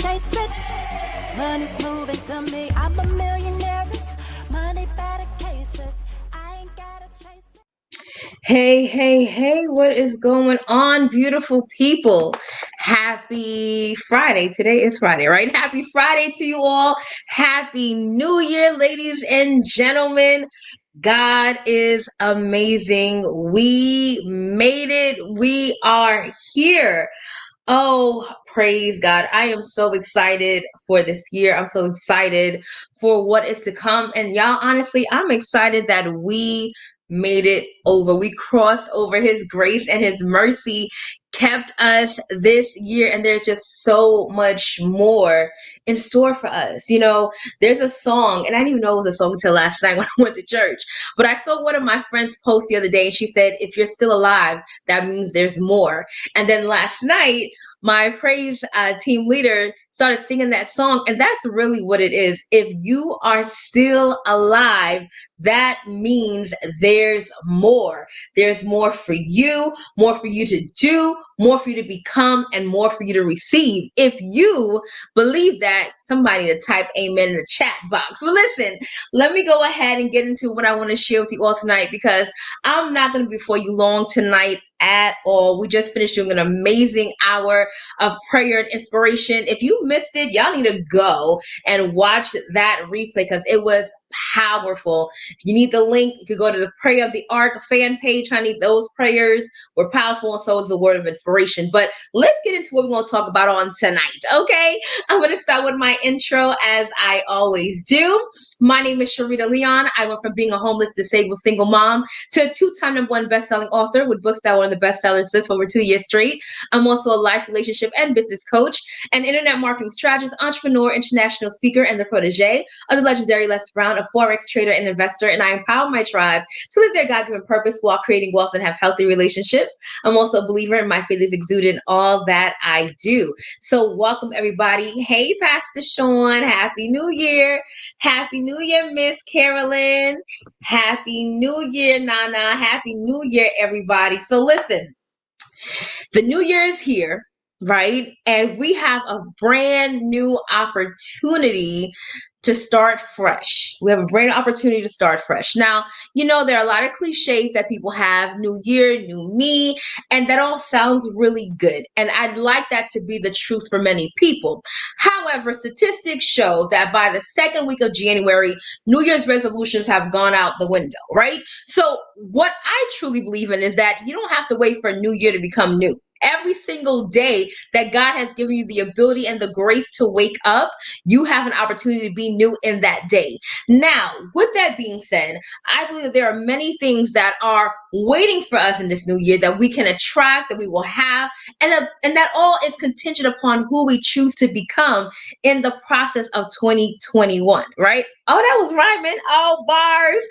chase it. Money's moving to me. I'm a millionaire. Money better cases. I ain't gotta chase it. Hey, hey, hey, what is going on, beautiful people? Happy Friday. Today is Friday, right? Happy Friday to you all. Happy New Year, ladies and gentlemen. God is amazing. We made it. We are here. Oh, praise God. I am so excited for this year. I'm so excited for what is to come. And y'all, honestly, I'm excited that we made it over. We crossed over. His grace and his mercy kept us this year. And there's just so much more in store for us. You know, there's a song, and I didn't even know it was a song until last night when I went to church. But I saw one of my friends post the other day, and she said, if you're still alive, that means there's more. And then last night, my praise team leader started singing that song. And that's really what it is. If you are still alive, that means there's more. There's more for you to do, more for you to become, and more for you to receive. If you believe that, somebody to type amen in the chat box. But listen, let me go ahead and get into what I want to share with you all tonight, because I'm not going to be before you long tonight at all. We just finished doing an amazing hour of prayer and inspiration. If you missed it, y'all need to go and watch that replay, because it was powerful. If you need the link, you could go to the Prayer of the Ark fan page, honey. Those prayers were powerful, and so is the word of inspiration. But let's get into what we're going to talk about on tonight, okay? I'm going to start with my intro, as I always do. My name is Sharita Leon. I went from being a homeless, disabled, single mom to a two-time #1 best-selling author with books that were on the bestsellers list for over 2 years straight. I'm also a life, relationship, and business coach, an internet marketing strategist, entrepreneur, international speaker, and the protege of the legendary Les Brown, a Forex trader and investor. And I empower my tribe to live their God-given purpose while creating wealth and have healthy relationships. I'm also a believer, and my faith is exuded in all that I do. So welcome, everybody. Hey, Pastor Sean. Happy New Year. Happy New Year, Miss Carolyn. Happy New Year, Nana. Happy New Year, everybody. So listen, the new year is here, right? And we have a brand new opportunity to start fresh. We have a brand new opportunity to start fresh. Now, you know, there are a lot of cliches that people have: new year, new me, and that all sounds really good. And I'd like that to be the truth for many people. However, statistics show that by the second week of January, New Year's resolutions have gone out the window, right? So what I truly believe in is that you don't have to wait for a new year to become new. Every single day that God has given you the ability and the grace to wake up, you have an opportunity to be new in that day. Now, with that being said, I believe that there are many things that are waiting for us in this new year that we can attract, that we will have, and that all is contingent upon who we choose to become in the process of 2021, right? Oh, that was rhyming. Oh, bars.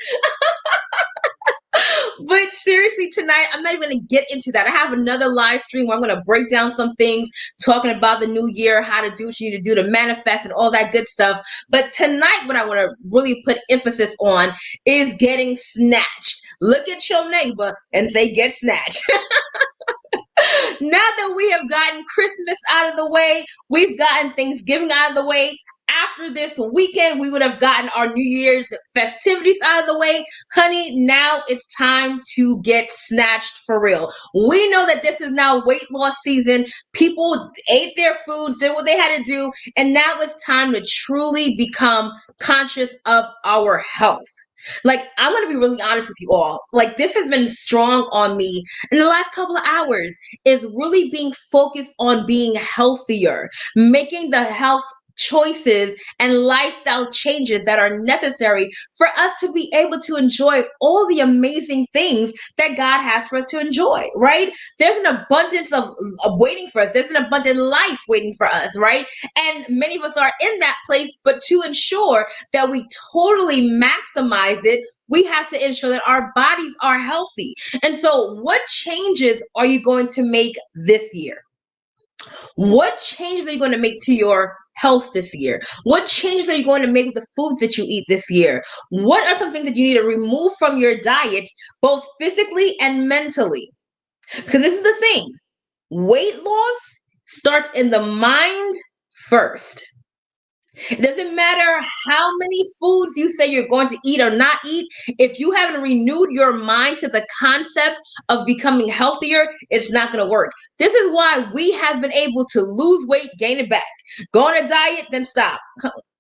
But seriously, tonight, I'm not even going to get into that. I have another live stream where I'm going to break down some things, talking about the new year, how to do what you need to do to manifest and all that good stuff. But tonight, what I want to really put emphasis on is getting snatched. Look at your neighbor and say, get snatched. Now that we have gotten Christmas out of the way, we've gotten Thanksgiving out of the way. After this weekend, we would have gotten our New Year's festivities out of the way. Honey, now it's time to get snatched for real. We know that this is now weight loss season. People ate their foods, did what they had to do, and now it's time to truly become conscious of our health. Like, I'm going to be really honest with you all. Like, this has been strong on me in the last couple of hours, is really being focused on being healthier, making the health choices and lifestyle changes that are necessary for us to be able to enjoy all the amazing things that God has for us to enjoy, right? There's an abundance of waiting for us. There's an abundant life waiting for us, right? And many of us are in that place, but to ensure that we totally maximize it, we have to ensure that our bodies are healthy. And so, what changes are you going to make this year? What changes are you going to make to your health this year? What changes are you going to make with the foods that you eat this year? What are some things that you need to remove from your diet, both physically and mentally? Because this is the thing: weight loss starts in the mind first. It doesn't matter how many foods you say you're going to eat or not eat. If you haven't renewed your mind to the concept of becoming healthier, it's not going to work. This is why we have been able to lose weight, gain it back, go on a diet, then stop.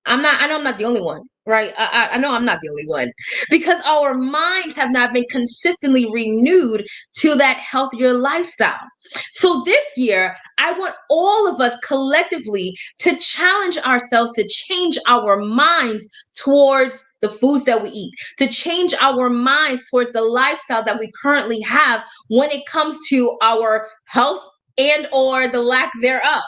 I know I'm not the only one, right? I know I'm not the only one because our minds have not been consistently renewed to that healthier lifestyle. So this year, I want all of us collectively to challenge ourselves to change our minds towards the foods that we eat, to change our minds towards the lifestyle that we currently have when it comes to our health and or the lack thereof.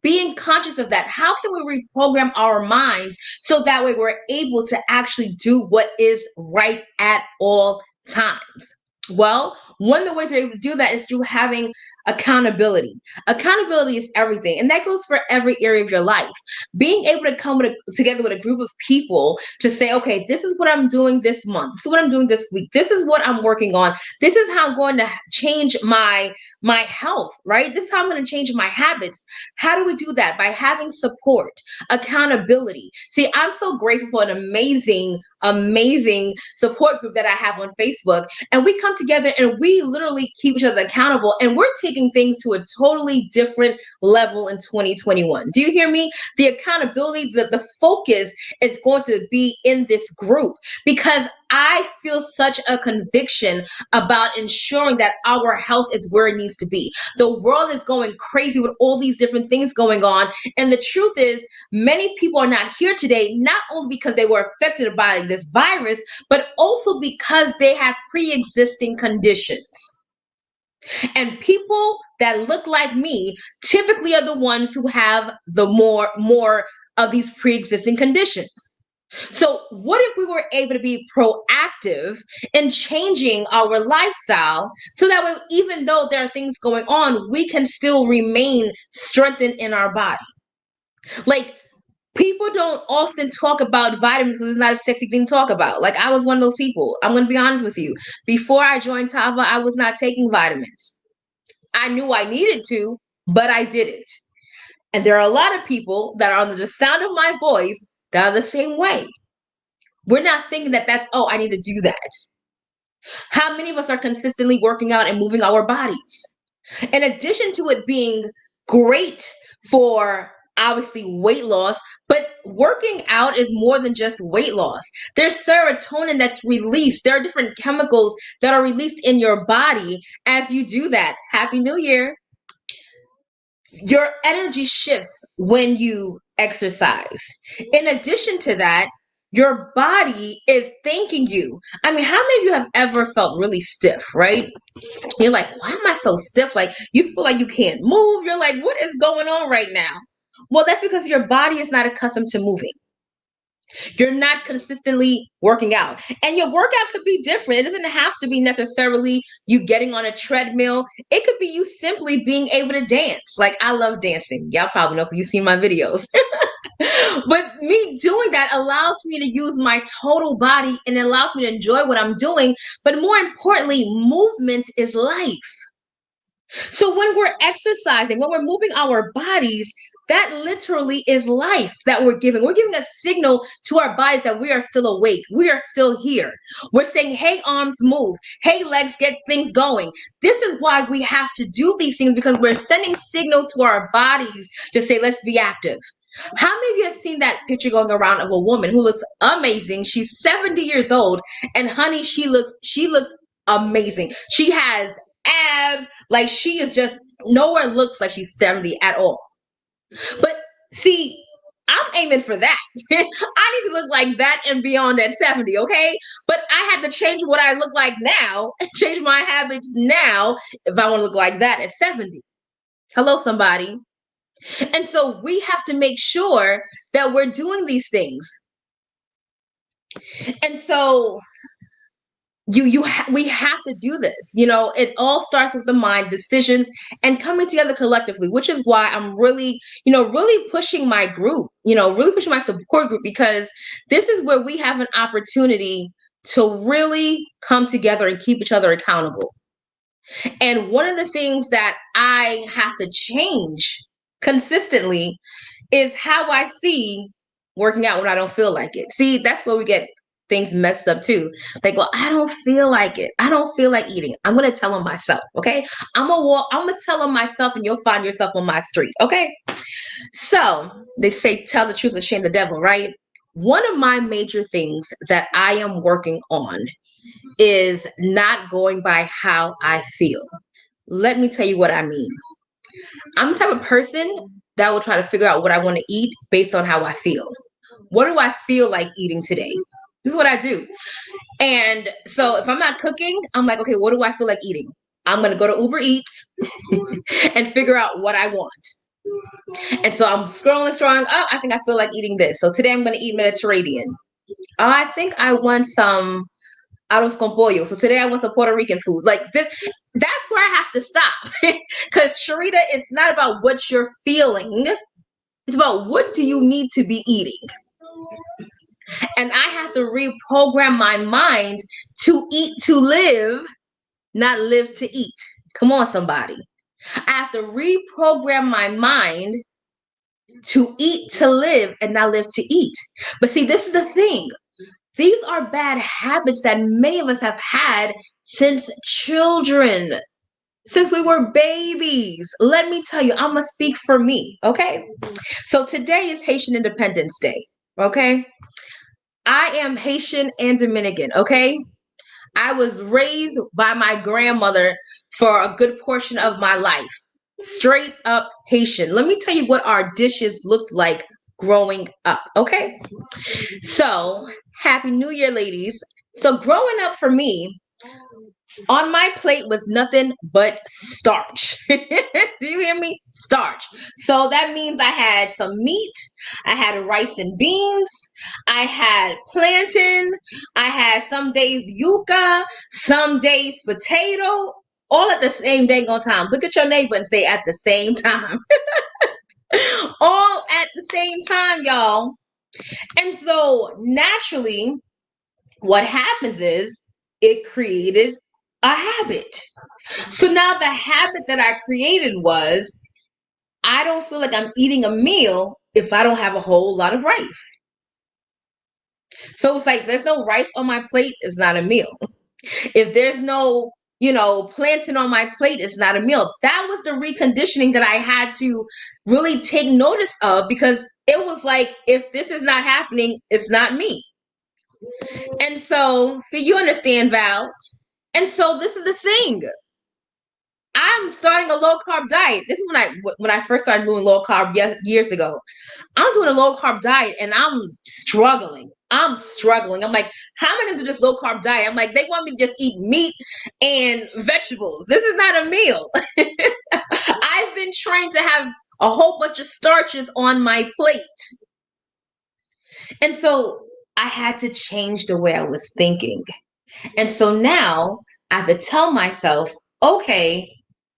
Being conscious of that, how can we reprogram our minds so that way we're able to actually do what is right at all times? Well, one of the ways we're able to do that is through having accountability. Accountability is everything, and that goes for every area of your life. Being able to come together with a group of people to say, okay, this is what I'm doing this month. This is what I'm doing this week. This is what I'm working on. This is how I'm going to change my health, right? This is how I'm going to change my habits. How do we do that? By having support, accountability. See, I'm so grateful for an amazing support group that I have on Facebook. And we come together and we literally keep each other accountable. And we're taking things to a totally different level in 2021. Do you hear me? The accountability, the focus is going to be in this group because I feel such a conviction about ensuring that our health is where it needs to be. The world is going crazy with all these different things going on. And the truth is, many people are not here today, not only because they were affected by this virus, but also because they had pre-existing conditions. And people that look like me typically are the ones who have the more of these pre-existing conditions. So, what if we were able to be proactive in changing our lifestyle so that way, even though there are things going on, we can still remain strengthened in our body? Like, people don't often talk about vitamins because it's not a sexy thing to talk about. Like, I was one of those people. I'm going to be honest with you. Before I joined Tava, I was not taking vitamins. I knew I needed to, but I didn't. And there are a lot of people that are under the sound of my voice that are the same way. We're not thinking that that's, oh, I need to do that. How many of us are consistently working out and moving our bodies? In addition to it being great for obviously weight loss, but working out is more than just weight loss. There's serotonin that's released. There are different chemicals that are released in your body as you do that. Happy New Year. Your energy shifts when you exercise. In addition to that, your body is thanking you. I mean, how many of you have ever felt really stiff, right? You're like, why am I so stiff? Like, you feel like you can't move. You're like, what is going on right now? Well, that's because your body is not accustomed to moving. You're not consistently working out. And your workout could be different. It doesn't have to be necessarily you getting on a treadmill. It could be you simply being able to dance. Like, I love dancing. Y'all probably know because you've seen my videos. But me doing that allows me to use my total body and it allows me to enjoy what I'm doing. But more importantly, movement is life. So when we're exercising, when we're moving our bodies, that literally is life that we're giving. We're giving a signal to our bodies that we are still awake. We are still here. We're saying, hey, arms, move. Hey, legs, get things going. This is why we have to do these things because we're sending signals to our bodies to say, let's be active. How many of you have seen that picture going around of a woman who looks amazing? She's 70 years old, and honey, she looks amazing. She has abs, like she is just nowhere looks like she's 70 at all. But see, I'm aiming for that. I need to look like that and beyond at 70, okay? But I have to change what I look like now and change my habits now if I want to look like that at 70. Hello, somebody. And so we have to make sure that we're doing these things. And so we have to do this. You know, it all starts with the mind, decisions, and coming together collectively, which is why I'm really, really pushing my group, really pushing my support group, because this is where we have an opportunity to really come together and keep each other accountable. And one of the things that I have to change consistently is how I see working out when I don't feel like it. See, that's where we get things messed up too. Like, well, I don't feel like it. I don't feel like eating. I'm gonna tell on myself, okay? I'm gonna tell on myself, and you'll find yourself on my street, okay? So they say tell the truth and shame the devil, right? One of my major things that I am working on is not going by how I feel. Let me tell you what I mean. I'm the type of person that will try to figure out what I want to eat based on how I feel. What do I feel like eating today? This is what I do. And so if I'm not cooking, I'm like, okay, what do I feel like eating? I'm going to go to Uber Eats and figure out what I want. And so I'm scrolling. Oh, I think I feel like eating this. So today I'm going to eat Mediterranean. Oh, I think I want some arroz con pollo. So today I want some Puerto Rican food. Like this, that's where I have to stop. Because Sharita, it's not about what you're feeling. It's about what do you need to be eating. And I have to reprogram my mind to eat to live, not live to eat. Come on, somebody. I have to reprogram my mind to eat to live and not live to eat. But see, this is the thing. These are bad habits that many of us have had since children, since we were babies. Let me tell you, I'm going to speak for me, okay? So today is Haitian Independence Day, okay? I am Haitian and Dominican, okay? I was raised by my grandmother for a good portion of my life. Straight up Haitian. Let me tell you what our dishes looked like growing up, okay? So, Happy New Year, ladies. So, growing up for me, on my plate was nothing but starch. Do you hear me? Starch. So that means I had some meat, I had rice and beans, I had plantain, I had some days yuca, some days potato, all at the same dang on time. Look at your neighbor and say at the same time. All at the same time, y'all. And so naturally, what happens is it created a habit. So now the habit that I created was I don't feel like I'm eating a meal if I don't have a whole lot of rice. So it's like there's no rice on my plate, it's not a meal. If there's no, plantain on my plate, it's not a meal. That was the reconditioning that I had to really take notice of because it was like if this is not happening, it's not me. And so, see, you understand, Val. And so this is the thing. I'm starting a low carb diet. This is when I first started doing low carb years ago. I'm doing a low carb diet and I'm struggling. I'm like, how am I going to do this low carb diet? I'm like, they want me to just eat meat and vegetables. This is not a meal. I've been trained to have a whole bunch of starches on my plate. And so I had to change the way I was thinking. And so now I have to tell myself, okay,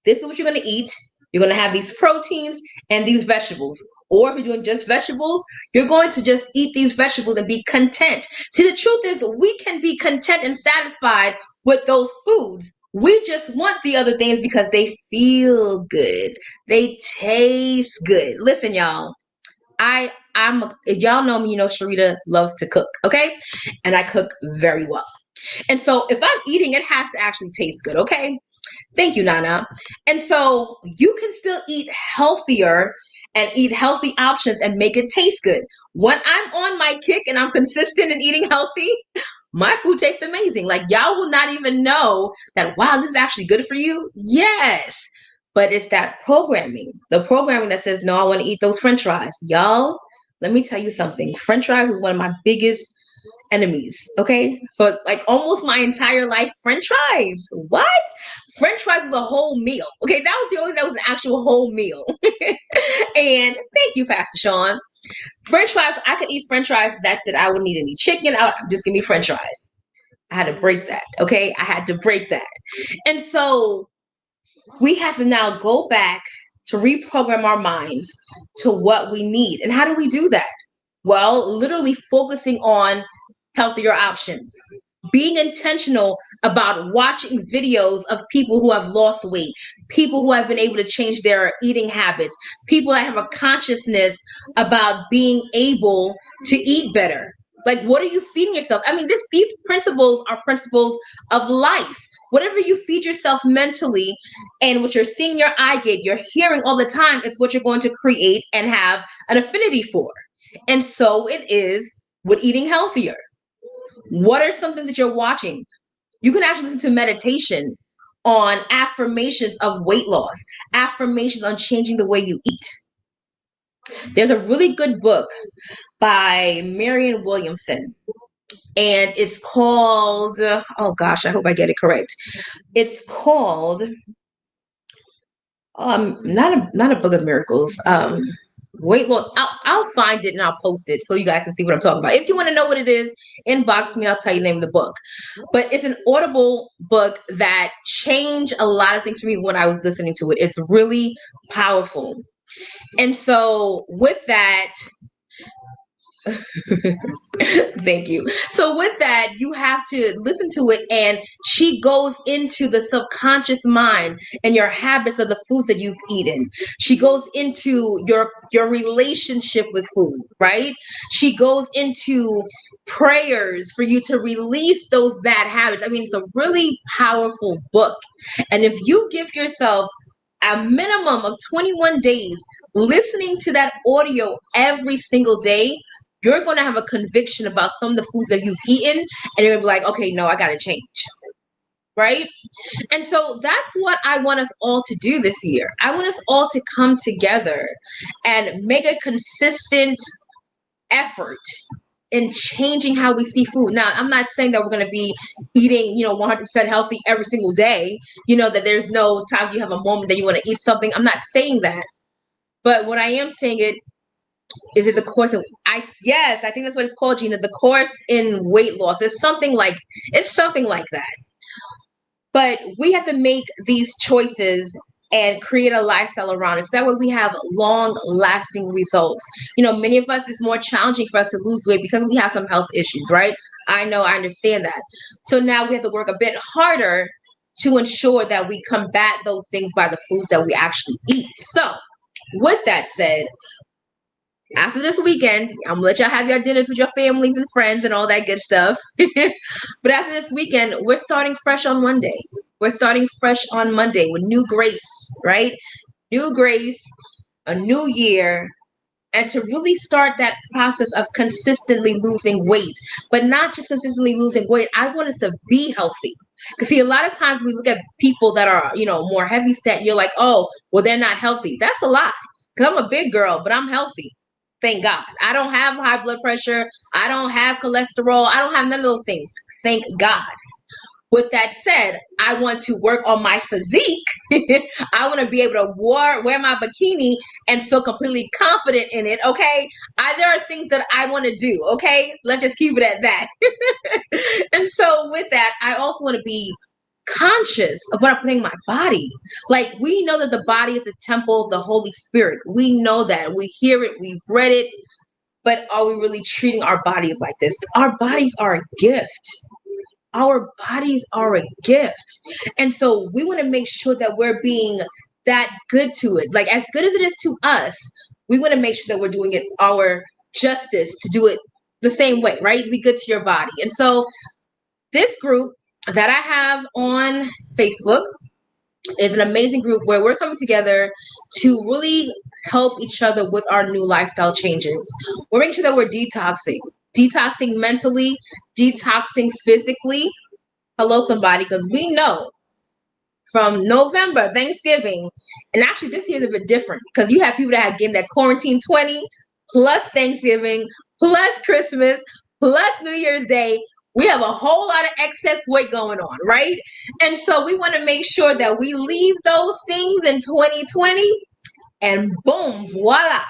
this is what you're going to eat. You're going to have these proteins and these vegetables. Or if you're doing just vegetables, you're going to just eat these vegetables and be content. See, the truth is we can be content and satisfied with those foods. We just want the other things because they feel good. They taste good. Listen, y'all. If y'all know me, you know Sharita loves to cook, okay? And I cook very well. And so if I'm eating, it has to actually taste good, okay? Thank you, Nana. And so you can still eat healthier and eat healthy options and make it taste good. When I'm on my kick and I'm consistent in eating healthy, my food tastes amazing. Like y'all will not even know that, wow, this is actually good for you. Yes. But it's that programming, the programming that says, no, I want to eat those French fries. Y'all, let me tell you something. French fries is one of my biggest enemies. Okay. For like almost my entire life, French fries. What? French fries is a whole meal. Okay. That was the only, that was an actual whole meal. And thank you, Pastor Sean. French fries, I could eat French fries. That's it. I wouldn't need any chicken. Just give me French fries. I had to break that. Okay. I had to break that. And so we have to now go back to reprogram our minds to what we need. And how do we do that? Well, literally focusing on healthier options, being intentional about watching videos of people who have lost weight, people who have been able to change their eating habits, people that have a consciousness about being able to eat better. Like, what are you feeding yourself? I mean, these principles are principles of life. Whatever you feed yourself mentally and what you're seeing your eye get, you're hearing all the time, it's what you're going to create and have an affinity for. And so it is with eating healthier. What are some things that you're watching? You can actually listen to meditation on affirmations of weight loss, affirmations on changing the way you eat. There's a really good book by Marianne Williamson, and it's called, oh gosh, I hope I get it correct. It's called, not a book of miracles. Weight loss. I'll find it and I'll post it so you guys can see what I'm talking about. If you want to know what it is, inbox me. I'll tell you the name of the book. But it's an Audible book that changed a lot of things for me when I was listening to it. It's really powerful. And so with that, thank you. So with that, you have to listen to it, and she goes into the subconscious mind and your habits of the foods that you've eaten. She goes into your relationship with food, right? She goes into prayers for you to release those bad habits. I mean, it's a really powerful book. And if you give yourself a minimum of 21 days listening to that audio every single day, you're going to have a conviction about some of the foods that you've eaten, and you're going to be like, okay, no, I got to change. Right? And so that's what I want us all to do this year. I want us all to come together and make a consistent effort in changing how we see food. Now, I'm not saying that we're going to be eating, 100% healthy every single day, that there's no time you have a moment that you want to eat something. I'm not saying that. But what I am saying is it the course of yes, I think that's what it's called, Gina. The course in weight loss. It's something like that. But we have to make these choices and create a lifestyle around it. So that way we have long lasting results. Many of us, it's more challenging for us to lose weight because we have some health issues, right? I know, I understand that. So now we have to work a bit harder to ensure that we combat those things by the foods that we actually eat. So with that said, after this weekend, I'm gonna let y'all have your dinners with your families and friends and all that good stuff. But after this weekend, we're starting fresh on Monday. We're starting fresh on Monday with new grace, right? New grace, a new year, and to really start that process of consistently losing weight, but not just consistently losing weight. I want us to be healthy. Because see, a lot of times we look at people that are, more heavy set. You're like, oh, well, they're not healthy. That's a lie. Because I'm a big girl, but I'm healthy. Thank God. I don't have high blood pressure. I don't have cholesterol. I don't have none of those things. Thank God. With that said, I want to work on my physique. I want to be able to wear my bikini and feel completely confident in it. Okay. There are things that I want to do. Okay. Let's just keep it at that. And so with that, I also want to be conscious of what I'm putting in my body. Like, we know that the body is a temple of the Holy Spirit. We know that. We hear it. We've read it. But are we really treating our bodies like this? Our bodies are a gift. Our bodies are a gift. And so we want to make sure that we're being that good to it. Like, as good as it is to us, we want to make sure that we're doing it our justice to do it the same way, right? Be good to your body. And so this group that I have on Facebook is an amazing group where we're coming together to really help each other with our new lifestyle changes. We're making sure that we're detoxing mentally, detoxing physically. Hello, somebody, because we know from November, Thanksgiving, and actually this year is a bit different because you have people that have getting that quarantine 20 plus Thanksgiving plus Christmas plus New Year's Day. We have a whole lot of excess weight going on, right? And so we want to make sure that we leave those things in 2020, and boom, voila.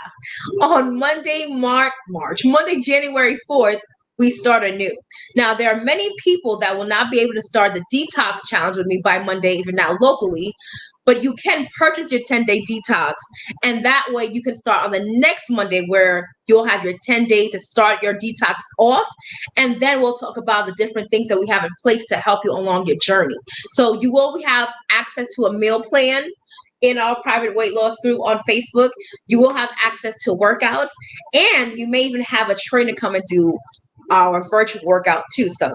On Monday, Monday, January 4th, we start anew. Now, there are many people that will not be able to start the detox challenge with me by Monday if you're not locally, but you can purchase your 10-day detox. And that way you can start on the next Monday where you'll have your 10 days to start your detox off. And then we'll talk about the different things that we have in place to help you along your journey. So you will have access to a meal plan in our private weight loss group on Facebook. You will have access to workouts, and you may even have a trainer come and do our virtual workout too. So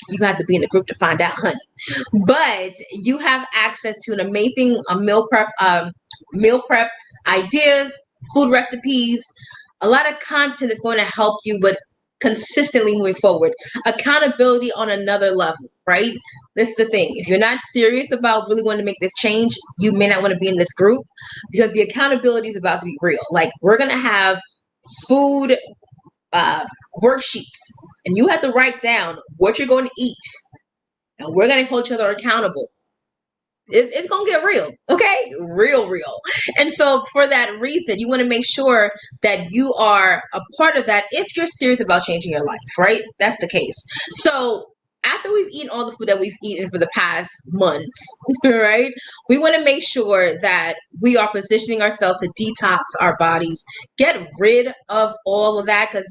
you have to be in the group to find out, honey. But you have access to an amazing meal prep ideas, food recipes, a lot of content is going to help you with consistently moving forward. Accountability on another level, right? This is the thing. If you're not serious about really wanting to make this change, you may not want to be in this group because the accountability is about to be real. Like, we're going to have food worksheets, and you have to write down what you're going to eat, and we're going to hold each other accountable. It's gonna get real, okay? Real. And so for that reason, you want to make sure that you are a part of that if you're serious about changing your life, right? That's the case. So after we've eaten all the food that we've eaten for the past months, right? We want to make sure that we are positioning ourselves to detox our bodies, get rid of all of that, because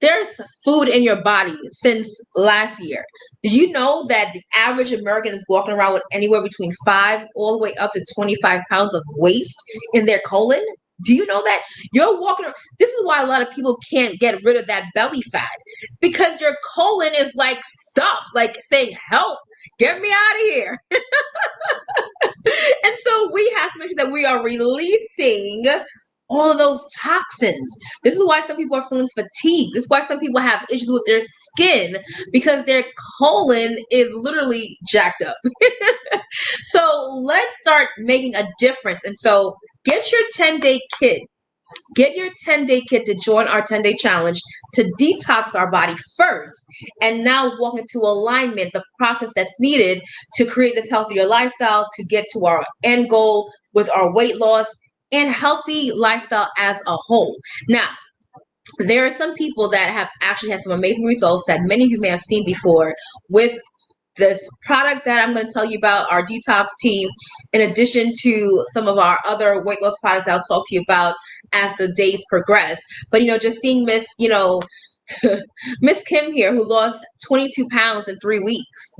there's food in your body since last year. Did you know that the average American is walking around with anywhere between 5 all the way up to 25 pounds of waste in their colon? Do you know that? You're walking around. This is why a lot of people can't get rid of that belly fat, because your colon is like stuffed, like saying, help, get me out of here. And so we have to make sure that we are releasing all of those toxins. This is why some people are feeling fatigued. This is why some people have issues with their skin, because their colon is literally jacked up. So let's start making a difference. And so get your 10-day kit. Get your 10-day kit to join our 10-day challenge to detox our body first, and now walk into alignment, the process that's needed to create this healthier lifestyle, to get to our end goal with our weight loss and healthy lifestyle as a whole. Now, there are some people that have actually had some amazing results that many of you may have seen before with this product that I'm going to tell you about, our detox team, in addition to some of our other weight loss products I'll talk to you about as the days progress. But, just seeing Miss Kim here, who lost 22 pounds in 3 weeks,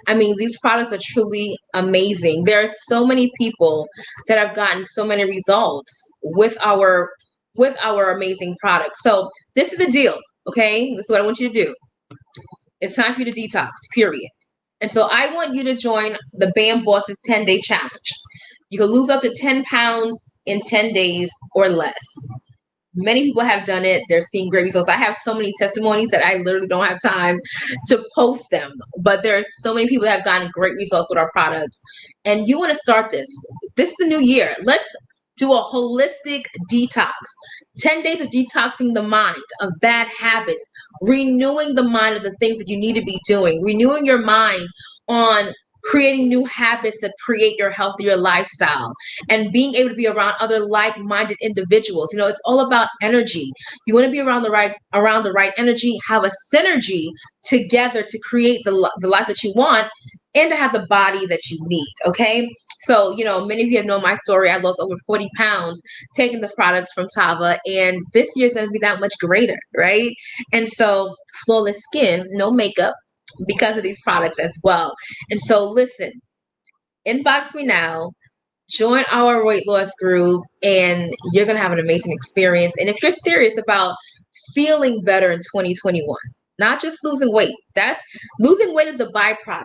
I mean, these products are truly amazing. There are so many people that have gotten so many results with our amazing products. So this is the deal, okay? This is what I want you to do. It's time for you to detox, period. And so I want you to join the BAM Bosses 10-day challenge. You can lose up to 10 pounds in 10 days or less. Many people have done it. They're seeing great results. I have so many testimonies that I literally don't have time to post them. But there are so many people that have gotten great results with our products. And you want to start this. This is the new year. Let's do a holistic detox. 10 days of detoxing the mind of bad habits, renewing the mind of the things that you need to be doing, renewing your mind on creating new habits that create your healthier lifestyle, and being able to be around other like-minded individuals. It's all about energy. You want to be around the right energy, have a synergy together to create the life that you want and to have the body that you need. Okay. So, many of you have known my story. I lost over 40 pounds taking the products from Tava, and this year is going to be that much greater, right? And so flawless skin, no makeup, because of these products as well. And so listen, inbox me now, join our weight loss group, and you're going to have an amazing experience. And if you're serious about feeling better in 2021, not just losing weight, losing weight is a byproduct,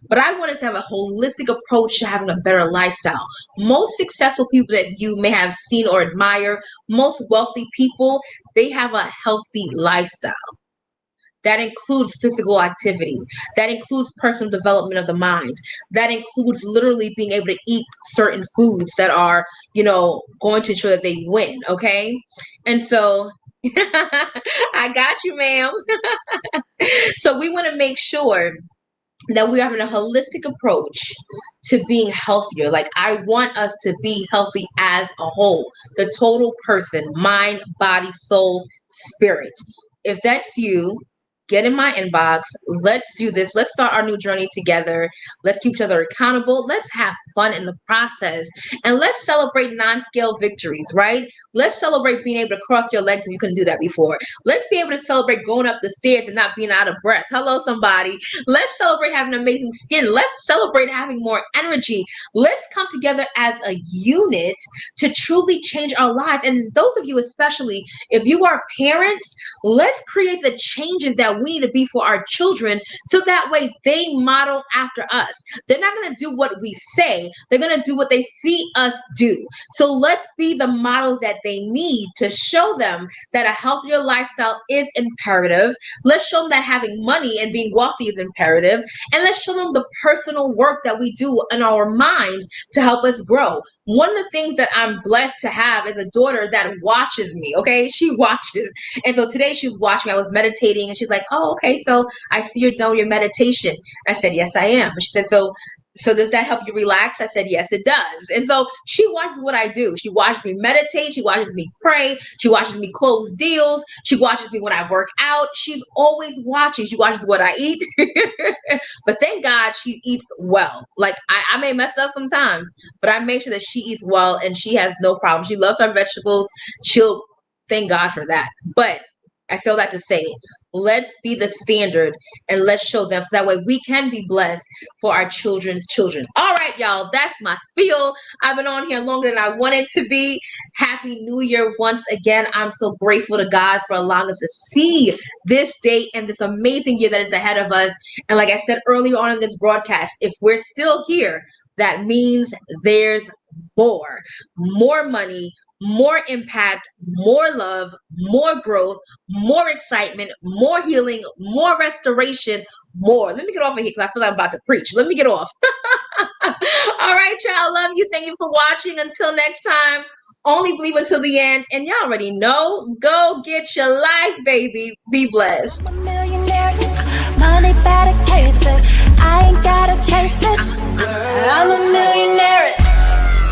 but I want us to have a holistic approach to having a better lifestyle. Most successful people that you may have seen or admire, most wealthy people, they have a healthy lifestyle. That includes physical activity. That includes personal development of the mind. That includes literally being able to eat certain foods that are, going to ensure that they win. Okay. And so I got you, ma'am. So we want to make sure that we're having a holistic approach to being healthier. Like, I want us to be healthy as a whole, the total person, mind, body, soul, spirit. If that's you, get in my inbox. Let's do this. Let's start our new journey together. Let's keep each other accountable. Let's have fun in the process. And let's celebrate non-scale victories, right? Let's celebrate being able to cross your legs if you couldn't do that before. Let's be able to celebrate going up the stairs and not being out of breath. Hello, somebody. Let's celebrate having amazing skin. Let's celebrate having more energy. Let's come together as a unit to truly change our lives. And those of you, especially if you are parents, let's create the changes that we need to be for our children so that way they model after us. They're not going to do what we say, they're going to do what they see us do. So let's be the models that they need to show them that a healthier lifestyle is imperative. Let's show them that having money and being wealthy is imperative. And let's show them the personal work that we do in our minds to help us grow. One of the things that I'm blessed to have is a daughter that watches me, okay? She watches. And so today she was watching, I was meditating, and she's like, oh, okay, so I see you're done with your meditation. I said, yes, I am. She said, so does that help you relax? I said, yes, it does. And so she watches what I do. She watches me meditate. She watches me pray. She watches me close deals. She watches me when I work out. She's always watching. She watches what I eat. But thank God she eats well. Like, I may mess up sometimes, but I make sure that she eats well and she has no problem. She loves her vegetables. She'll thank God for that. But I feel that to say, let's be the standard and let's show them so that way we can be blessed for our children's children. All right, y'all, that's my spiel. I've been on here longer than I wanted to be. Happy New Year once again. I'm so grateful to God for allowing us to see this day and this amazing year that is ahead of us. And like I said earlier on in this broadcast, if we're still here, that means there's more money, more impact, more love, more growth, more excitement, more healing, more restoration, more. Let me get off of here because I feel like I'm about to preach. Let me get off. All right, y'all. Love you. Thank you for watching. Until next time, only believe until the end. And y'all already know, go get your life, baby. Be blessed. I'm a millionaire.